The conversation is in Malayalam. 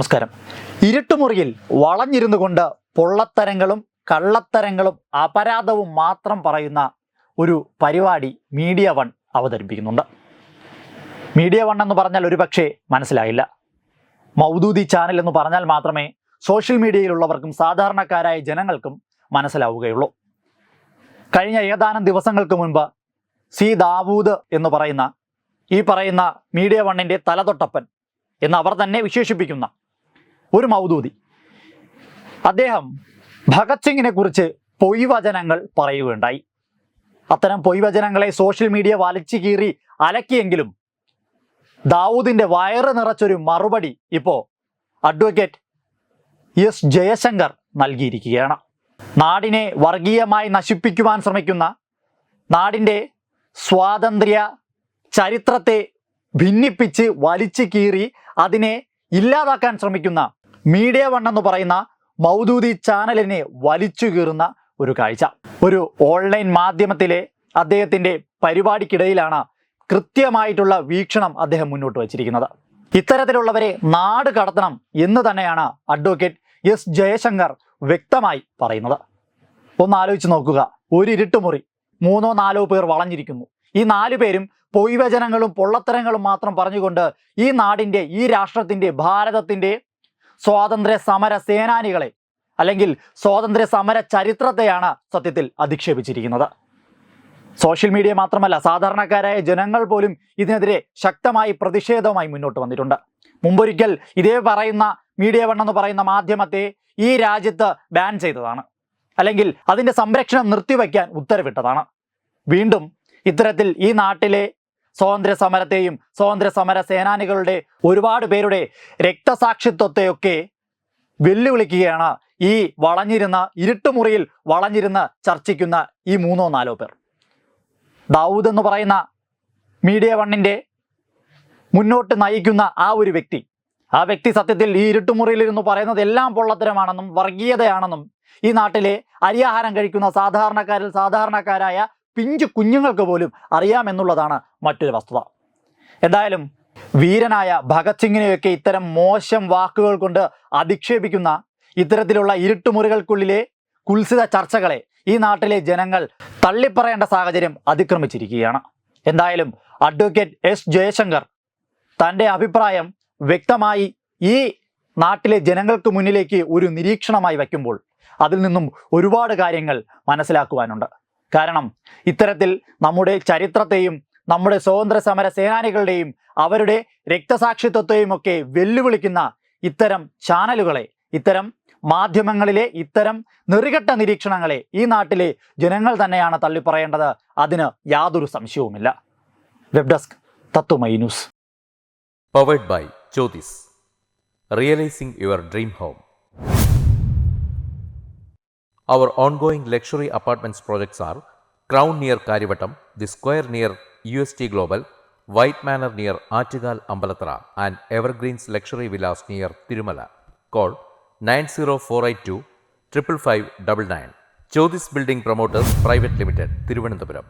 നമസ്കാരം. ഇരുട്ടുമുറിയിൽ വളഞ്ഞിരുന്നു കൊണ്ട് പൊള്ളത്തരങ്ങളും കള്ളത്തരങ്ങളും അപരാധവും മാത്രം പറയുന്ന ഒരു പരിപാടി മീഡിയ വൺ അവതരിപ്പിക്കുന്നുണ്ട്. മീഡിയ വൺ എന്ന് പറഞ്ഞാൽ ഒരുപക്ഷെ മനസ്സിലായില്ല. മൗദൂദി ചാനൽ എന്ന് പറഞ്ഞാൽ മാത്രമേ സോഷ്യൽ മീഡിയയിലുള്ളവർക്കും സാധാരണക്കാരായ ജനങ്ങൾക്കും മനസ്സിലാവുകയുള്ളൂ. കഴിഞ്ഞ ഏതാനും ദിവസങ്ങൾക്ക് മുൻപ് സി ദാവൂദ് എന്ന് പറയുന്ന മീഡിയ വണ്ണിൻ്റെ തലതൊട്ടപ്പൻ എന്ന് അവർ തന്നെ വിശേഷിപ്പിക്കുന്ന ഒരു മൗദൂദി, അദ്ദേഹം ഭഗത് സിംഗിനെ കുറിച്ച് പൊയ്വചനങ്ങൾ പറയുകയുണ്ടായി. അത്തരം പൊയ്വചനങ്ങളെ സോഷ്യൽ മീഡിയ വലിച്ചു കീറി അലക്കിയെങ്കിലും ദാവൂദിൻ്റെ വയറ് നിറച്ചൊരു മറുപടി ഇപ്പോൾ അഡ്വക്കേറ്റ് എസ് ജയശങ്കർ നൽകിയിരിക്കുകയാണ്. നാടിനെ വർഗീയമായി നശിപ്പിക്കുവാൻ ശ്രമിക്കുന്ന, നാടിൻ്റെ സ്വാതന്ത്ര്യ ചരിത്രത്തെ ഭിന്നിപ്പിച്ച് വലിച്ചു കീറി അതിനെ ഇല്ലാതാക്കാൻ ശ്രമിക്കുന്ന മീഡിയ വൺ എന്ന് പറയുന്ന മൗദൂദി ചാനലിനെ വലിച്ചു കീറുന്ന ഒരു കാഴ്ച. ഒരു ഓൺലൈൻ മാധ്യമത്തിലെ അദ്ദേഹത്തിൻ്റെ പരിപാടിക്കിടയിലാണ് കൃത്യമായിട്ടുള്ള വീക്ഷണം അദ്ദേഹം മുന്നോട്ട് വച്ചിരിക്കുന്നത്. ഇത്തരത്തിലുള്ളവരെ നാട് കടത്തണം എന്ന് തന്നെയാണ് അഡ്വക്കേറ്റ് എസ് ജയശങ്കർ വ്യക്തമായി പറയുന്നത്. ഒന്ന് ആലോചിച്ച് നോക്കുക, ഒരു ഇരുട്ടുമുറി 3-4 പേർ വളഞ്ഞിരിക്കുന്നു. ഈ 4 പേരും പൊയ്വചനങ്ങളും പൊള്ളത്തരങ്ങളും മാത്രം പറഞ്ഞുകൊണ്ട് ഈ നാടിൻ്റെ, ഈ രാഷ്ട്രത്തിൻ്റെ, ഭാരതത്തിൻ്റെ സ്വാതന്ത്ര്യ സമര സേനാനികളെ അല്ലെങ്കിൽ സ്വാതന്ത്ര്യ സമര ചരിത്രത്തെയാണ് സത്യത്തിൽ അധിക്ഷേപിച്ചിരിക്കുന്നത്. സോഷ്യൽ മീഡിയ മാത്രമല്ല, സാധാരണക്കാരായ ജനങ്ങൾ പോലും ഇതിനെതിരെ ശക്തമായി പ്രതിഷേധവുമായി മുന്നോട്ട് വന്നിട്ടുണ്ട്. മുമ്പൊരിക്കൽ ഇതേ പറയുന്ന മീഡിയ വൺ എന്ന് പറയുന്ന മാധ്യമത്തെ ഈ രാജ്യത്ത് ബാൻ ചെയ്തതാണ്, അല്ലെങ്കിൽ അതിൻ്റെ സംരക്ഷണം നിർത്തിവെക്കാൻ ഉത്തരവിട്ടതാണ്. വീണ്ടും ഇത്തരത്തിൽ ഈ നാട്ടിലെ സ്വാതന്ത്ര്യ സമരത്തെയും സ്വാതന്ത്ര്യ സമര സേനാനികളുടെ ഒരുപാട് പേരുടെ രക്തസാക്ഷിത്വത്തെയൊക്കെ വെല്ലുവിളിക്കുകയാണ് ഈ ഇരുട്ടുമുറിയിൽ വളഞ്ഞിരുന്ന് ചർച്ചിക്കുന്ന ഈ 3-4 പേർ. ദാവൂദ് എന്ന് പറയുന്ന മീഡിയ വണ്ണിൻ്റെ മുന്നോട്ട് നയിക്കുന്ന ആ വ്യക്തി സത്യത്തിൽ ഈ ഇരുട്ടുമുറിയിലിരുന്ന് പറയുന്നത് എല്ലാം പൊള്ളത്തരമാണെന്നും വർഗീയതയാണെന്നും ഈ നാട്ടിലെ അരിയാഹാരം കഴിക്കുന്ന സാധാരണക്കാരായ പിഞ്ചു കുഞ്ഞുങ്ങൾക്ക് പോലും അറിയാമെന്നുള്ളതാണ് മറ്റൊരു വസ്തുത. എന്തായാലും വീരനായ ഭഗത് സിംഗിനെയൊക്കെ ഇത്തരം മോശം വാക്കുകൾ കൊണ്ട് അധിക്ഷേപിക്കുന്ന ഇത്തരത്തിലുള്ള ഇരുട്ടുമുറികൾക്കുള്ളിലെ കുൽസിത ചർച്ചകളെ ഈ നാട്ടിലെ ജനങ്ങൾ തള്ളിപ്പറയേണ്ട സാഹചര്യം അതിക്രമിച്ചിരിക്കുകയാണ്. എന്തായാലും അഡ്വക്കേറ്റ് എസ് ജയശങ്കർ തൻ്റെ അഭിപ്രായം വ്യക്തമായി ഈ നാട്ടിലെ ജനങ്ങൾക്ക് മുന്നിലേക്ക് ഒരു നിരീക്ഷണമായി വയ്ക്കുമ്പോൾ അതിൽ നിന്നും ഒരുപാട് കാര്യങ്ങൾ മനസ്സിലാക്കുവാനുണ്ട്. കാരണം ഇത്തരത്തിൽ നമ്മുടെ ചരിത്രത്തെയും നമ്മുടെ സ്വാതന്ത്ര്യ സമര സേനാനികളുടെയും അവരുടെ രക്തസാക്ഷിത്വത്തെയും ഒക്കെ വെല്ലുവിളിക്കുന്ന ഇത്തരം ചാനലുകളെ, ഇത്തരം മാധ്യമങ്ങളിലെ ഇത്തരം നെറികെട്ട നിരീക്ഷണങ്ങളെ ഈ നാട്ടിലെ ജനങ്ങൾ തന്നെയാണ് തള്ളിപ്പറയേണ്ടത്. അതിന് യാതൊരു സംശയവുമില്ല. Web desk Tathwamayi news. Powered by Jyothis, realising your dream home. Our ongoing luxury apartments projects are Crown near Karivattam, The Square near UST Global, White Manor near Aattugal Ambalathara, and Evergreens Luxury Villas near Tirumala. Call 90482 55599. Jyothis Building Promoters Private Limited, Thiruvananthapuram.